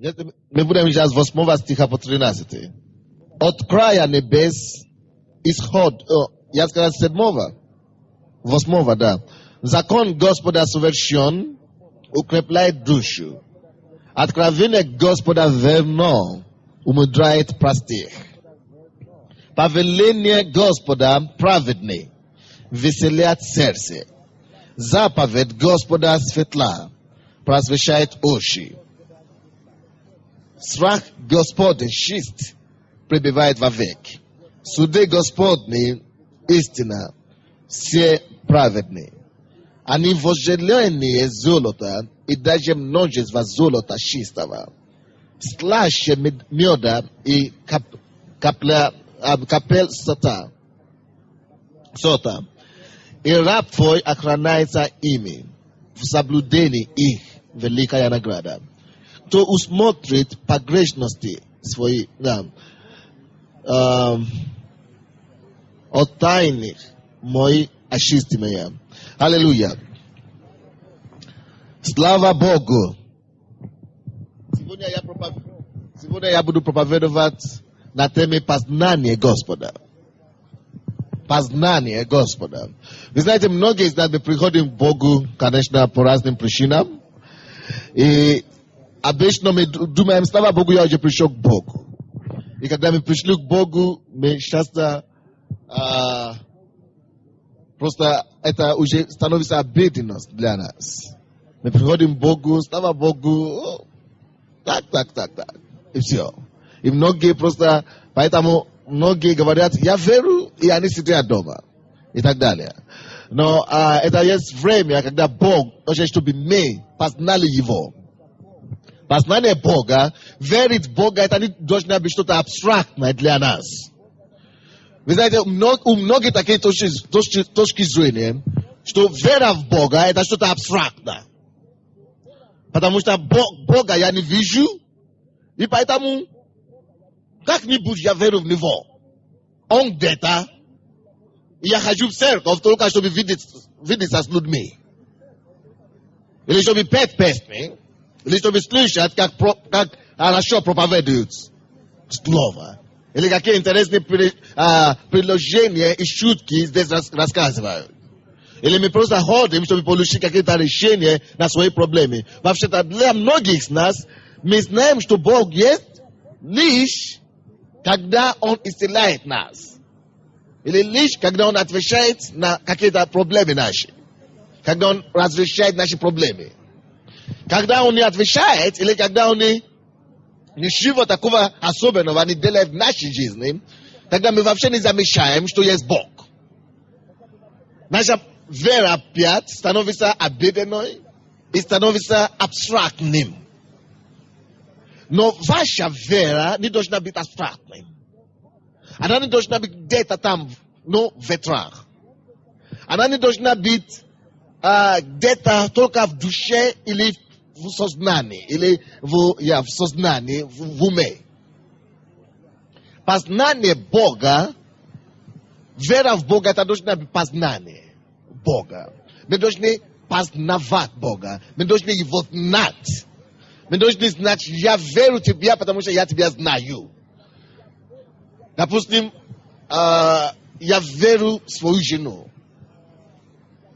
My budeme čítať z 8. sticha po 13. Od kraja nebes исход, я сказал 7, 8, да. Закон Господа совершен, укрепляет душу. Откровение Господа верно, умудряет простых. Повеление Господа праведны, веселят сердце. Заповедь Господа светла, просвещает уши. Страх Господень чист, пребывает вовек. Суды Господни истина, все праведны. Они возжеленные золота и даже множество золота чистого. Слаще меда и капель сота. И раб твой охраняется ими. В соблюдении их великая награда. Кто усмотрит погрешности свои, от тайных мои очисти меня. Аллилуйя. Слава Богу. Сегодня я буду проповедовать на теме познания Господа. Познание Господа. Вы знаете, многие из нас мы приходим к Богу, конечно, по разным причинам. И обычно мы думаем, слава Богу, я уже пришел к Богу. И когда мы пришли к Богу, мы часто просто это уже становится обыденность для нас. Мы приходим к Богу, слава Богу, так. И все. И многие просто, поэтому многие говорят, я верю, и они сидят дома. И так далее. Но это есть время, когда Бог хочет, чтобы мы познали Его. Познание Бога, верить в Бога, это не должно быть что-то абстрактное для нас. Вы знаете, у многих такие точки зрения, что вера в Бога, это что-то абстрактное. Потому что Бога я не вижу, и поэтому как-нибудь я верю в Него. Он где-то, и я хожу в церковь только чтобы видеться с людьми. Или чтобы петь песни, или чтобы слышать, как хорошо проповедуют слово. Или какие интересные предложения и шутки здесь рассказывают. Или мы просто ходим, чтобы получить какие-то решения на свои проблемы. Вообще-то для многих из нас мы знаем, что Бог есть лишь когда Он исцеляет нас. Или лишь когда Он отвечает на какие-то проблемы наши. Когда Он разрешает наши проблемы. Когда Он не отвечает, или когда Он ничего такого особенного не делает в нашей жизни, тогда мы вообще не замечаем, что есть Бог. Наша вера опять становится обыденной и становится абстрактным. Но ваша вера не должна быть абстрактной. Она не должна быть где-то там, в ветрах. Она не должна быть где-то только в душе или в сознании, или в сознании, в уме. Познание Бога, вера в Бога, это должно быть познание Бога. Мы должны познавать Бога. Мы должны Его знать. Мы должны знать, я верю в Тебя, потому что я Тебя знаю. Допустим, я верю в свою жену.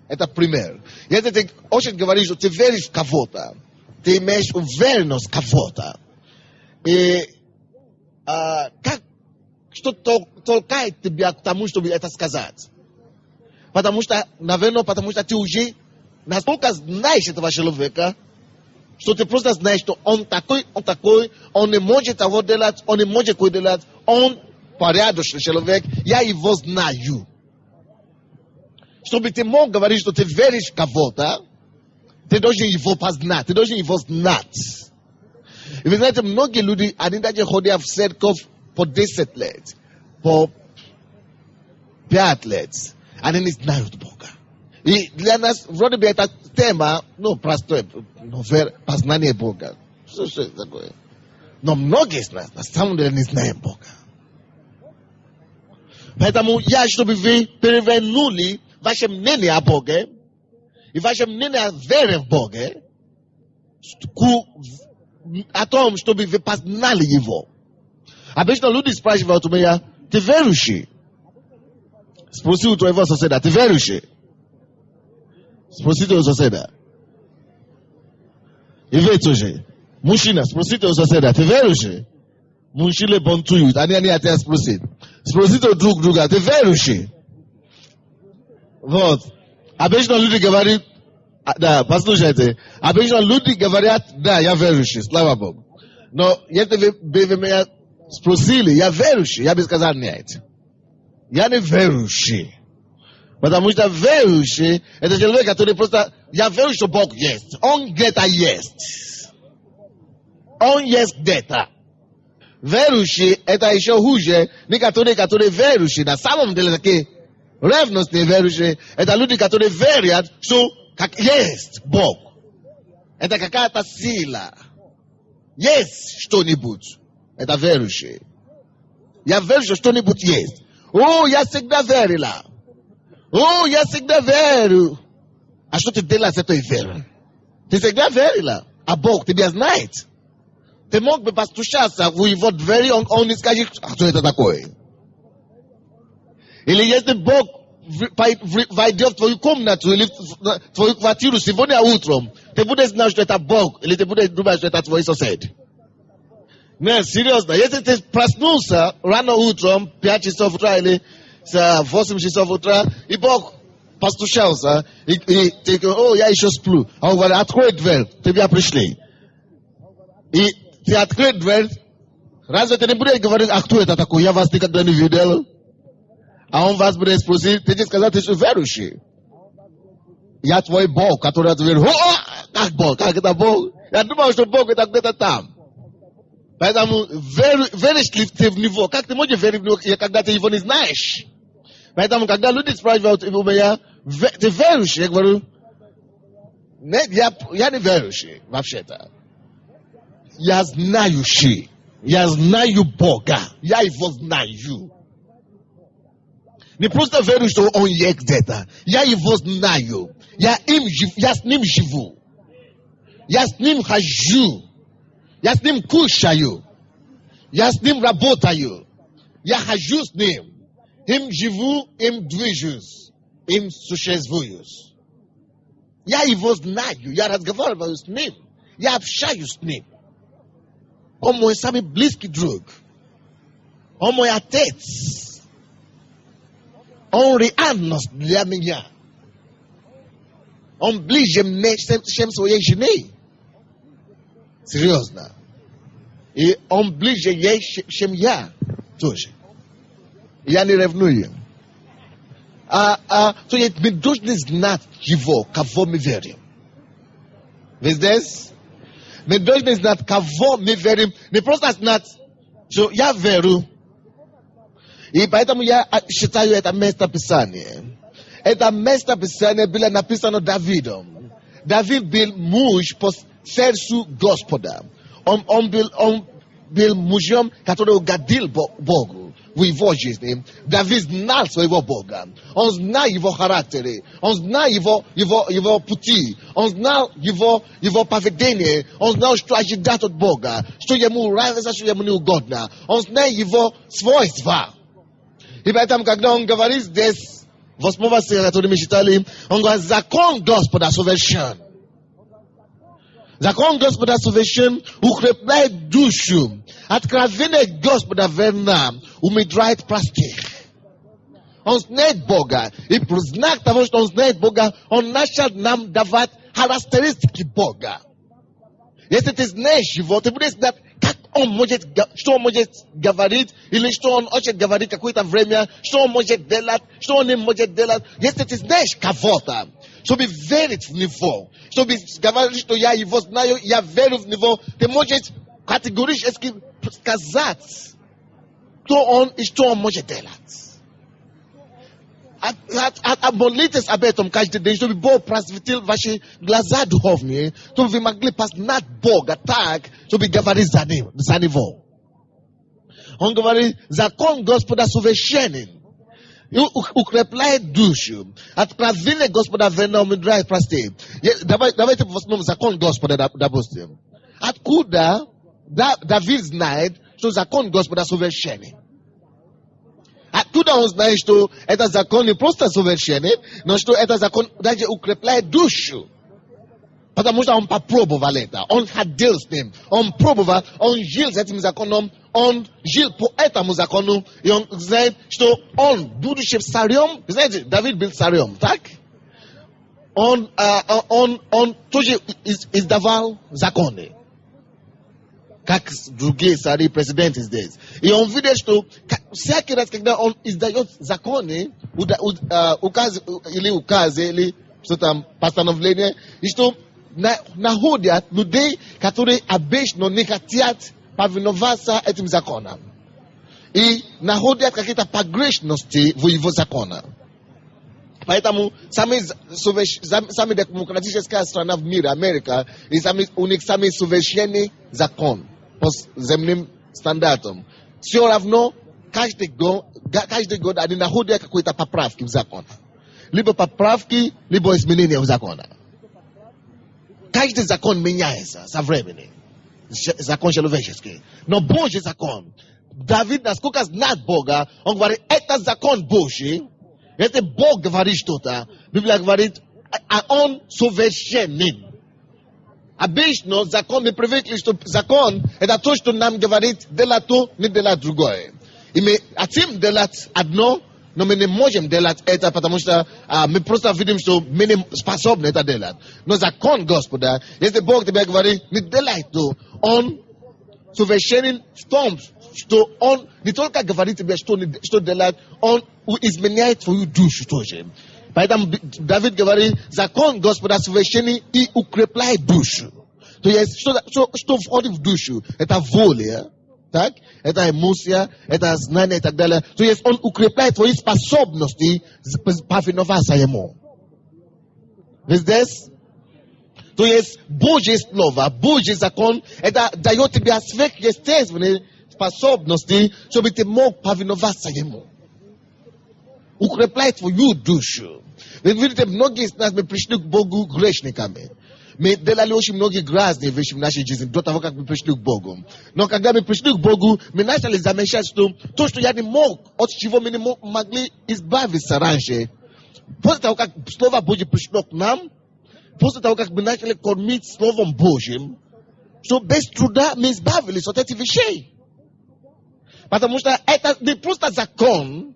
Это пример. Если ты очень говоришь, что ты веришь в кого-то, ты имеешь уверенность в кого-то. И что толкает тебя к тому, чтобы это сказать? Потому что, наверное, потому что ты уже настолько знаешь этого человека, что ты просто знаешь, что он такой, он не может того делать, он не может кое делать, он порядочный человек, я его знаю. Чтобы ты мог говорить, что ты веришь в кого-то, ты должен его познать, ты должен его знать. И вы знаете, многие люди, они даже ходят в церковь по 10 лет, по 5 лет, они не знают Бога. И для нас, вроде бы, эта тема, простое, познание Бога. Что это такое? Но многие из нас, на самом деле, не знаем Бога. Поэтому я, чтобы вы перевернули ваше мнение о Боге, и ваше мнение о вере в Боге, том, чтобы вы познали его. Обычно люди спрашивают у меня, ты верующий? Спроси у твоего соседа, ты верующий? Спросите у соседа. И вы тоже. Мужчина, спросите у соседа, ты верующий? Мужчины бунтуют, они хотят спросить. Спросите друг друга, ты верующий? Вот. Обычно люди говорят, да, послушайте. Обычно люди говорят, да, я верующий, слава Богу. Но если вы меня спросили, я верующий, я бы сказал нет. Я не верующий. Потому что верующий, это человек, который просто, я верю, что Бог есть. Он где-то есть. Он есть где-то. Верующий, это еще хуже. Некоторые, которые верующие, на самом деле такие ревностные верующие, это люди, которые верят, что как есть Бог. Это какая-то сила. Есть что-нибудь. Это верующие. Я верю, что что-нибудь есть. О, я всегда верила. О, я всегда верю. А что ты делаешь с этой верой? Ты всегда верила. А Бог тебя знает. Ты мог бы постучаться в его двери, он не скажет, а что это такое? Или если Бог войдет в твою комнату или в твою квартиру сегодня утром, ты будешь знать, что это Бог, или ты будешь думать, что это твой сосед. Нет, серьезно. Если ты проснулся рано утром, 5 часов утра или 8 часов утра, и Бог постучался, и ты говоришь, о, я еще сплю. А он говорит, открой дверь, тебя пришли. И ты открой дверь, разве ты не будешь говорить, а кто это такой, я вас никогда не видел? А он вас будет спросить, ты сказал, ты верующий. Я твой Бог, который ответил, как Бог, как это Бог? Я думал, что Бог это где-то там. Поэтому веришь ли ты в него? Как ты можешь верить в него, когда ты его не знаешь? Поэтому, когда люди спрашивают у меня, ты верующий? Я говорю, нет, я не верующий, вообще-то. Я знающий. Я знаю Бога. Я его знаю. Не просто верю, что он есть где-то. Я его знаю. Я с ним живу. Я с ним хожу. Я с ним кушаю. Я с ним работаю. Я хожу с ним. Им живу, им движусь. Им существую. Я его знаю. Я разговариваю с ним. Я общаюсь с ним. Он мой самый близкий друг. Он мой отец. Он реальность для меня. Он ближе мне, чем своей жене. Серьезно. И он ближе ей, чем я тоже. Я не ревную. То есть мы должны знать его, кого мы верим. Вы здесь? Мы должны знать, кого мы верим. Не просто знать, что я верю. И поэтому я считаю это место Писания. Это место Писания было написано Давидом. Давид был муж по сердцу Господа. Он был мужем, который угодил Богу в его жизни. Давид знал своего Бога. Он знал его характер. Он знал его пути. Он знал его поведение. Он знал, что ожидать от Бога. Что ему нравится, что ему не угодно. Он знал его свойства. И поэтому, когда он говорит здесь, 8 стиха, который мы читали, он говорит, закон Господа совершен. Закон Господа совершен укрепляет душу. Откровение Господа верна умидряет простых. Он знает Бога. И в знак того, что он знает Бога, он начал нам давать характеристики Бога. Если ты знаешь его, ты будешь знать, как он может, что он может говорить, или что он хочет говорить какое-то время, что он может делать, что он не может делать. Если ты знаешь кого-то, чтобы верить в него, чтобы говорить, что я его знаю, я верю в него, ты можешь категорически сказать, кто он и что он может делать. Молитесь об этом каждый день, чтобы Бог просветил ваши глаза духовные, чтобы вы могли познать Бога так, чтобы говорить за него. Он говорит, закон Господа совершенен. И укрепляет душу. Откровение Господа верно умудряет простых. Давайте посмотрим закон Господа, допустим. Откуда Давид знает, что закон Господа совершенен? Откуда он знает, что этот закон не просто совершенен, но что этот закон даже укрепляет душу? Потому что он попробовал это, он ходил с ним, он пробовал, он жил с этим законом, он жил по этому закону, и он знает, что он, будучи царем, знаете, Давид был царем, так? Он тоже издавал законы, как другие цари, президенты здесь. И он видит, что всякий раз, когда он издает законы, указы или что там, постановление, и что находят людей, которые обычно не хотят повиноваться этим законам. И находят какие-то погрешности в его законах. Поэтому самая демократическая страна в мире, Америка, у них самый совершенный закон по земным стандартам. Все равно каждый год они находят какие-то поправки в закон. Либо поправки, либо изменения в законах. Каждый закон меняется со временем. Закон человеческий. Но Божий закон. Давид, насколько знает Бога, он говорит, это закон Божий. Если Бог говорит что-то, Библия говорит, а он совершенен. Обычно закон, мы привыкли, что закон, это то, что нам говорит, делать то, не делать другое. И мы хотим делать одно, но мы не можем делать это, потому что мы просто видим, что мы не способны это делать. Но закон Господа, если Бог тебе говорит, не делай то, он совершенен в том, что он не только говорит тебе, что делать, он изменяет твою душу тоже. Поэтому Давид говорит, закон Господа совершенен и укрепляет душу. То есть, что входит в душу? Это воля, так? Это эмоция, это знание и так далее. То есть, он укрепляет твои способности повиноваться ему. Вы здесь? То есть, Божье слово, Божий закон, это дает тебе сверхъестественные способности, чтобы ты мог повиноваться ему. Укрепляет твою душу. Вы видите, многие из нас, мы пришли к Богу грешниками. Мы делали очень многие грязные вещи в нашей жизни до того, как мы пришли к Богу. Но когда мы пришли к Богу, мы начали замечать, что то, что я не мог, от чего мы не могли избавиться раньше, после того, как Слово Божье пришло к нам, после того, как мы начали кормить Словом Божьим, что без труда мы избавились от этих вещей. Потому что это не просто закон,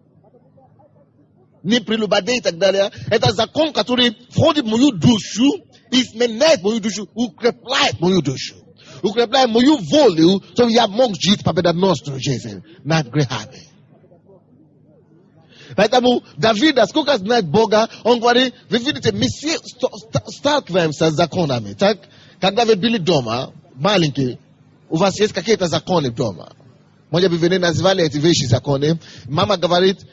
не прелюбодей и так далее. Это закон, который входит в мою душу, изменяет мою душу, укрепляет мою душу. Укрепляет мою волю, чтобы я мог жить победоносную жизнь над грехами. Поэтому Давид, сколько знает Бога, он говорит, вы видите, мы все сталкиваемся с законами. Так, когда вы были дома, маленькие, у вас есть какие-то законы дома. Может быть, вы не называли эти вещи законы. Мама говорит,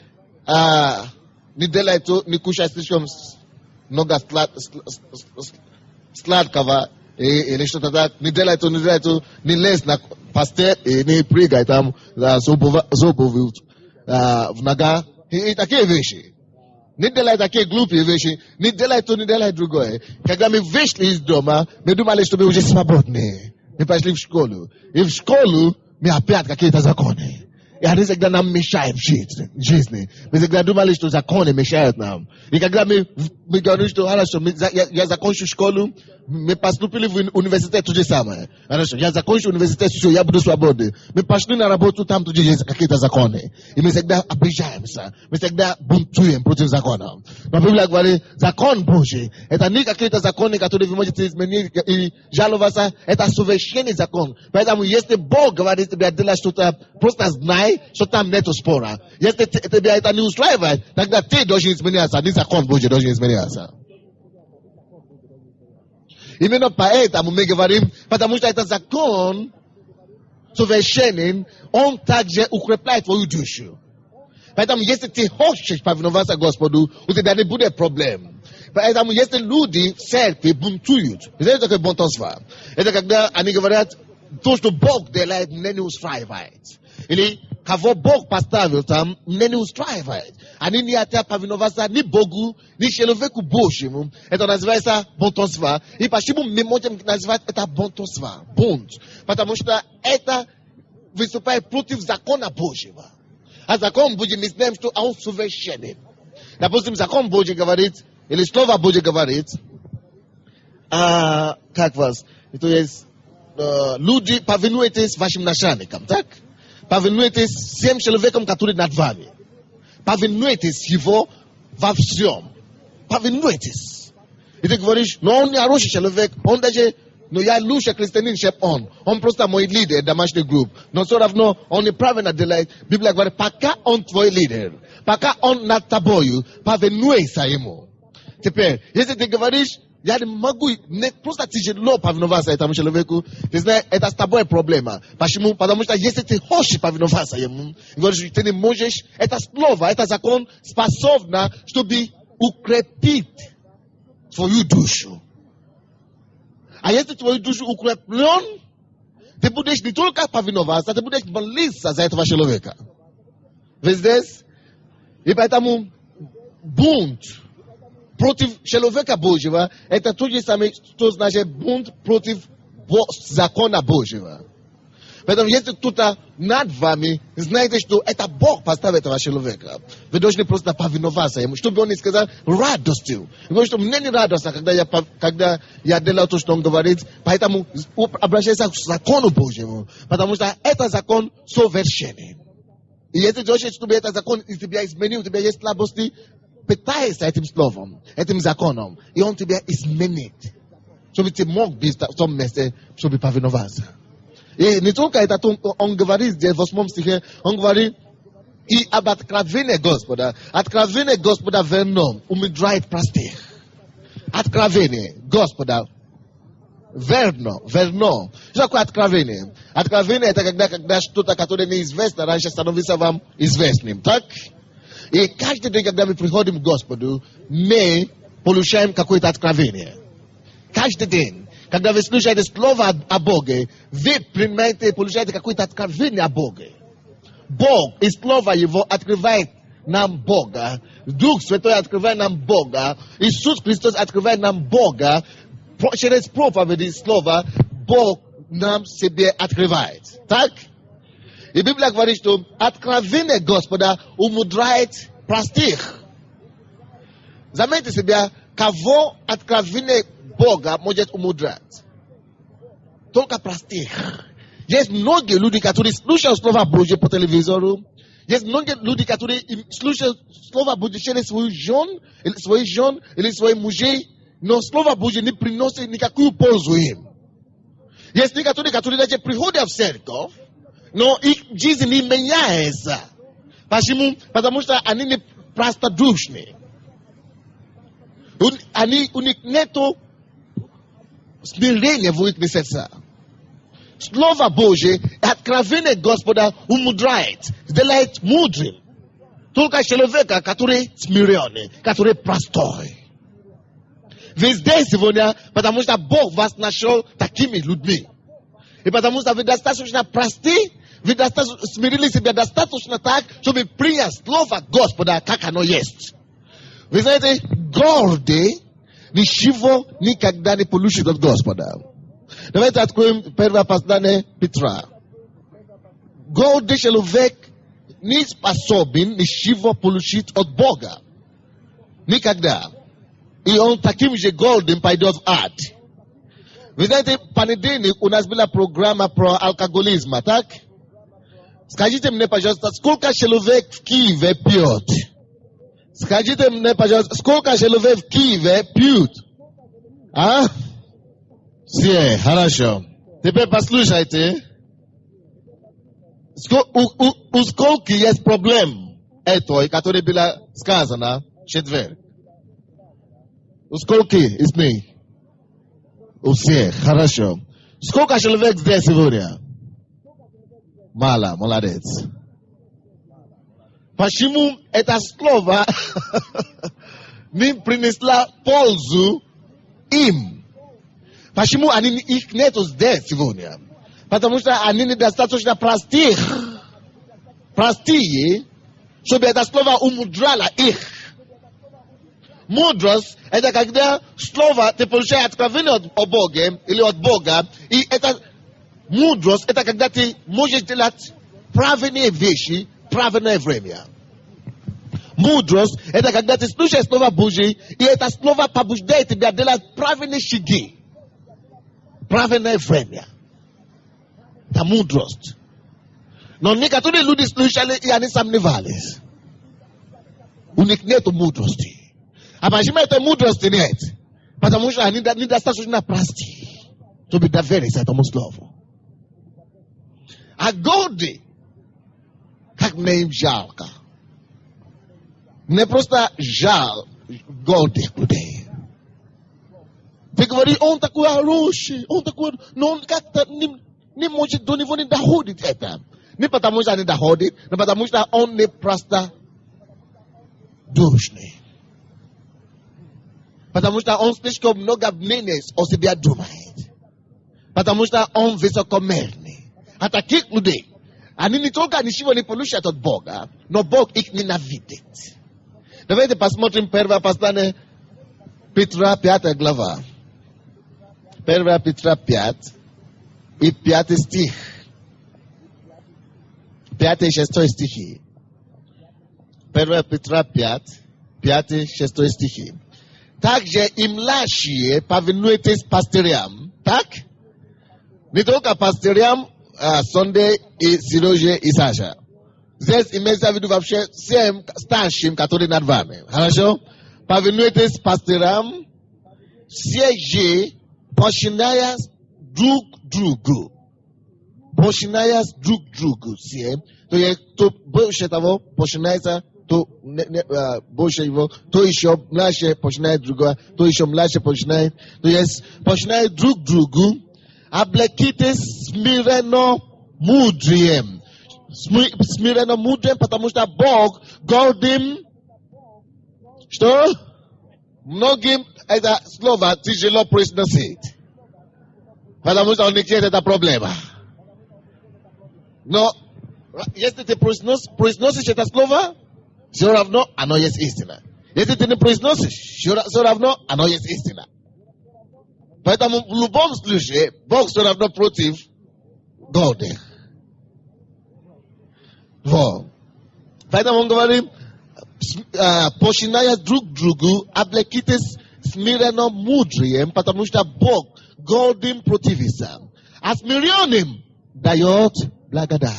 не делай то, не кушай слишком много сладкого, или что-то так. Не делай то, не лезь на постель, и не прыгай там, зубы в нога. И такие вещи. Не делай такие глупые вещи. Не делай то, не делай другое. Когда мы вышли из дома, мы думали, что мы уже свободны. Мы пошли в школу. И в школу мы опять какие-то законы. И они всегда нам мешают в жизни. Мы всегда думали, что законы мешают нам. И когда мы говорим, что хорошо, я закончу школу, мы поступили в университет, то же самое. Хорошо, я закончу университет, все, я буду свободен. Мы пошли на работу, там тоже есть какие-то законы. И мы всегда обижаемся. Мы всегда бунтуем против закона. Но Библия говорит, закон Божий, это не какие-то законы, которые вы можете изменить и жаловаться. Это совершенный закон. Поэтому, если Бог говорит тебе делать что-то, просто знай, что там нету спора. Если тебя это не устраивает, тогда ты должен изменяться, не закон Божий должен изменяться. Именно поэтому мы говорим, потому что это закон совершенен, он также укрепляет твою душу. Поэтому, если ты хочешь повиноваться Господу, у тебя не будет проблем. Поэтому, если люди в церкви бунтуют, знаете, такое бунтовство? Это когда они говорят, то, что Бог делает, мне не устраивает. Или кого Бог поставил там, мне не устраивает. Ani ni atea pavinovasa ni bogu ni sheloveku boshim. Это называется бонтонство. И почему мы можем назвать это бонтонство? Бунт. Потому что это выступает против закона Божьего. А закон Божий мы знаем, что он совершенен. Допустим, закон Божий говорит, или Слово Божье говорит, как вас, это есть, люди, повинуйтесь вашим начальникам, так? Повинуйтесь всем человекам, которые над вами. Повинуйтесь его во всем. Повинуйтесь. И ты говоришь, но он не хороший человек, он даже, но я лучше христианин, чем он. Он просто мой лидер домашней группы. Но все равно он неправильно делает. Библия говорит, пока он твой лидер, пока он над тобою, повинуйся ему. Теперь, если ты говоришь, я не могу, не просто тяжело повиноваться этому человеку, ты знаешь, это с тобой проблема. Почему? Потому что если ты хочешь повиноваться ему, говоришь, ты не можешь, это слово, это закон способно, чтобы укрепить твою душу. А если твою душу укреплен, ты будешь не только повиноваться, ты будешь молиться за этого человека. Вы здесь? И поэтому бунт против человека Божьего, это то же самое, что значит бунт против закона Божьего. Поэтому если кто-то над вами, знаете, что это Бог поставил этого человека. Вы должны просто повиноваться ему, чтобы он не сказал радостью. Потому что мне не радостно, когда я делаю то, что он говорит. Поэтому обращайся к закону Божьему. Потому что это закон совершенен. И если ты хочешь, чтобы этот закон из тебя изменил, у тебя есть слабости, питайся этим словом, этим законом, и он тебя изменит, чтобы ты мог быть в том месте, чтобы повиноваться. И не только это, он говорит здесь в 8 стихе, он говорит, и об откровении Господа. Откровение Господа верно умудряет простых. Откровение Господа верно. Что такое откровение? Откровение это когда что-то, которое неизвестно, раньше становится вам известным, так? И каждый день, когда мы приходим к Господу, мы получаем какое-то откровение. Каждый день, когда вы слушаете слово о Боге, вы принимаете, получаете какое-то откровение о Боге. Бог и слово Его открывает нам Бога. Дух Святой открывает нам Бога. Иисус Христос открывает нам Бога. Через проповеди слова Бог нам себе открывает. Так? И Библия говорит, что откровение Господа умудряет простых. Заметьте себя, кого откровение Бога может умудрять? Только простых. Есть многие люди, которые слушают Слово Божье по телевизору. Есть многие люди, которые слушают Слово Божье через свою жен или своих мужей, но Слово Божье не приносит никакую пользу им. Есть некоторые, которые даже приходят в церковь, но их жизнь не меняется. Почему? Потому что они не простодушны. У них нету смирения в их сердцах. Слово Божье, откровение Господа умудряет, делает мудрым. Только человека, который смиренный, который простой. Вы здесь сегодня, потому что Бог вас нашел такими людьми. И потому что вы достаточно просты, вы смирили себя достаточно так, чтобы принять Слово Господа, как оно есть. Вы знаете, гордый ничего никогда не получит от Господа. Давайте откроем первое послание Петра. Гордый человек не способен ничего получить от Бога. Никогда. И он таким же гордым пойдет в ад. Вы знаете, в понедельник у нас была программа про алкоголизм, так? Скажите мне, пожалуйста, сколько человек в Киеве пьет? Скажите мне, пожалуйста, сколько человек в Киеве пьют? А? Все, хорошо. Теперь послушайте. У сколько есть проблем этой, которая была сказана в четверг? У сколько из них? У всех, хорошо. Сколько человек здесь сегодня? Мало, молодец. Почему это слово не принесло пользу им? Почему их нету здесь сегодня? Потому что они недостаточно простые, Чтобы это слово умудряло их. Мудрость – это когда слово ты получаешь откровение о Боге или от Бога. И это мудрость – это когда ты можешь делать правильные вещи в правильное время. Мудрость – это когда ты слушаешь Слово Божье, и это Слово побуждает тебя делать правильные шаги. Правильное время. Это мудрость. Но некоторые люди слушали, и они сомневались. У них нет мудрости. А почему этой мудрости нет? Потому что они недостаточно просты, чтобы довериться этому слову. А годы, как мне им жалко. Не просто жаль гордых людей. Ты говоришь, он такой хороший, он такой, но он как-то не может до него не доходит это. Не потому что не доходит, но потому что он не просто душный. Потому что он слишком много мнений о себе думает. Потому что он высокомерный. А таких людей, они не только ничего не получат от Бога, но Бог их ненавидит. Давайте посмотрим 1 послание Петра, 5 глава. 1 Петра 5 и 5 стих. 5 и 6 стихи. 1 Петра 5, 5 и 6 стихи. Также и младшие повинуйтесь пастырям. Так? Не только пастырям, Сонде и Сереже и Саша. Здесь имеется в виду вообще всем старшим, которые над вами. Хорошо? Повинуйтесь пастырям, все же починаясь друг другу. Починаясь друг другу. Все. То есть, кто больше того, починается, то больше его, то еще младше починает другого, то еще младше починает. То есть, починает друг другу, облекитесь смиренно мудрием. Смиренно мудрым, потому что Бог гордым, что? Многим это слово тяжело произносить. Потому что у них есть эта проблема. Но если ты произносишь это слово, все равно оно есть истина. Если ты не произносишь, все равно оно есть истина. Поэтому в любом случае Бог все равно против гордых. Вот. Поэтому он говорит, починая друг другу, облекитесь смиренно мудрием, потому что Бог гордым противится. А смиренным дает благодать.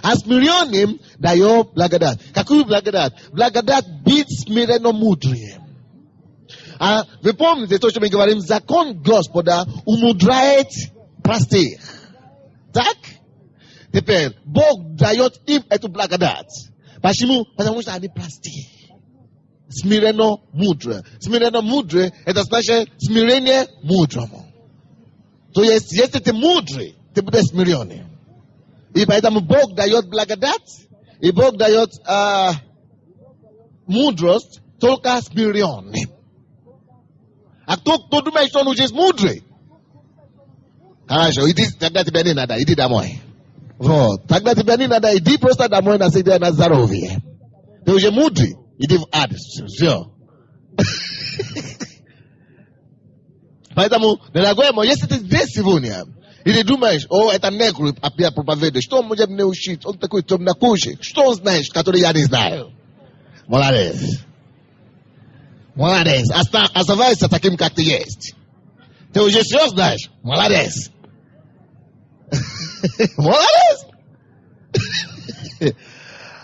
А смиренным дает благодать. Какую благодать? Благодать быть смиренно мудрием. А вы помните то, что мы говорим, закон Господа умудряет простых. Так? Теперь Бог дает им эту благодать. Почему? Потому что они простые. Смиренно мудрые. Смиренно мудрые, это значит смирение мудрому. То есть, если ты мудрый, ты будешь смиренный. И поэтому Бог дает благодать, и Бог дает мудрость только смиренным. А кто думает, что он уже мудрый? Хорошо, иди, тогда тебе не надо, иди домой. Вот, тогда тебе не надо, иди просто домой на здоровье. Ты уже мудрый, иди в ад. Все. Поэтому, дорогой мой, если ты здесь сегодня, и ты думаешь, о, это негр опять проповедует, что он может мне учить? Он такой темнокожий. Что он знает, который я не знаю? Молодец. Молодец. Оставайся таким, как ты есть. Ты уже все знаешь? Молодец. Молодец.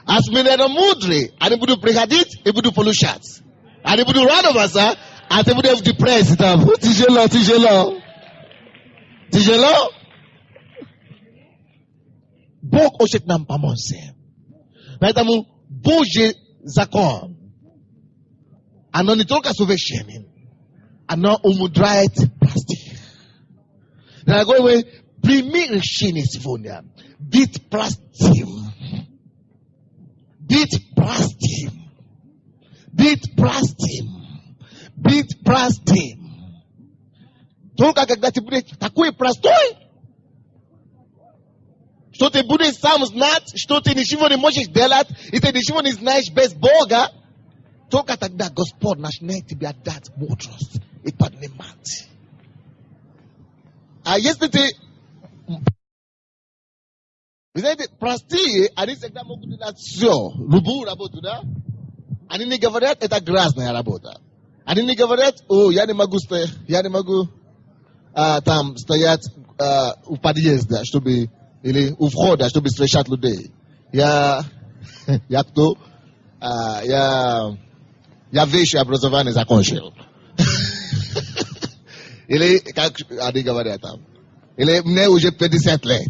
А смиренно мудрый, они будут приходить и будут получать. Они будут радоваться, а ты будешь в депрессии там. Тяжело. Бог хочет нам помочь. Поэтому Божий закон, оно не только совершенно, оно умудряет простых. Дорогой мой, прими решение сегодня. Быть простым. Быть простым. Быть простым. Быть простым. Только когда ты будешь такой простой, Что ты будешь сам знать, что ты ничего не можешь делать, и ты ничего не знаешь без Бога, только тогда Господь начнет тебе дать мудрость и поднимать. А если ты... Вы знаете, простые, они всегда могут делать все, любую работу, да? Они не говорят, это грязная работа. Они не говорят, я не могу там стоять у подъезда, чтобы, или у входа, чтобы встречать людей. Я кто? Я высшее образование закончил. Или, как они говорят там, или мне уже 50 лет.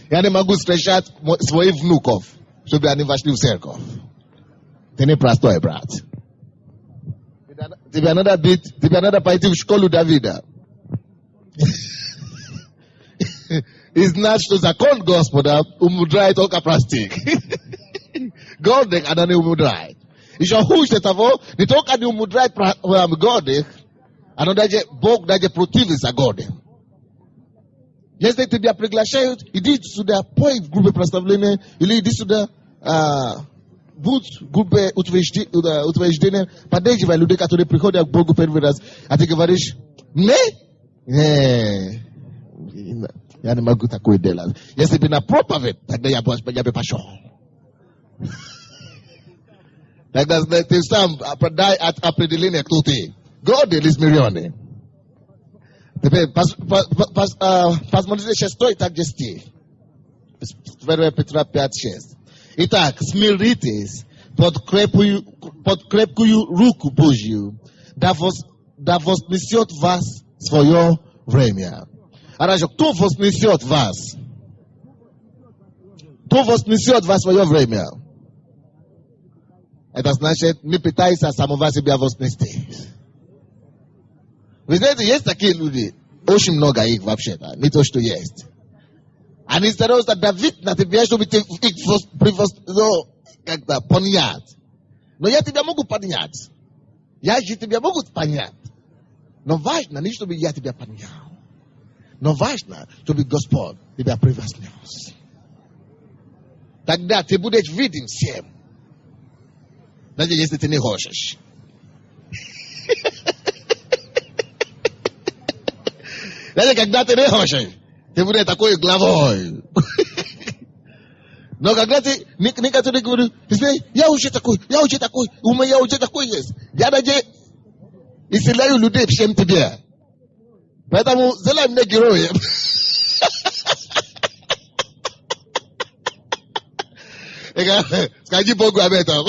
Я не могу встречать своих внуков, чтобы они вошли в церковь. Ты не простой, брат. Тебе надо пойти в школу Давида. И знать, что закон Господа умудряет только простых. Гордых, она не умудряет. Еще хуже того, не только не умудряет гордых, но даже Бог даже противится гордым. Если тебя приглашают, иди сюда, пой в группе прославления, или иди сюда, будь в группе утверждения, поддерживай людей, которые приходят к Богу первый раз, а ты говоришь, я не могу такое делать. Если бы на проповедь, тогда я бы пошел. Тогда ты сам дай определение, кто ты. Гордый или смиренный? Теперь, посмотрите 6 и также стих. 1 Петра 5:6. Итак, смиритесь под крепкую руку Божью, да вознесет вас в свое время. Хорошо, кто вознесет вас? Кто вознесет вас в свое время? Это значит, не пытайся самого себя вознести. Вы знаете, есть такие люди, очень много их вообще-то, не то, что есть. Они стараются давить на тебя, чтобы ты их как-то понять. Но я тебя могу понять. Я же тебя могу понять. Но важно не, чтобы я тебя понял. Но важно, чтобы Господь тебя превознес. Тогда ты будешь виден всем. Даже если ты не хочешь. Даже когда ты не хочешь, ты будешь такой главой. Но когда ты, некоторые говорят, я уже такой, у меня уже такой есть. Я даже исцеляю людей всем тебе. Поэтому сделай мне героем. Скажи Богу об этом.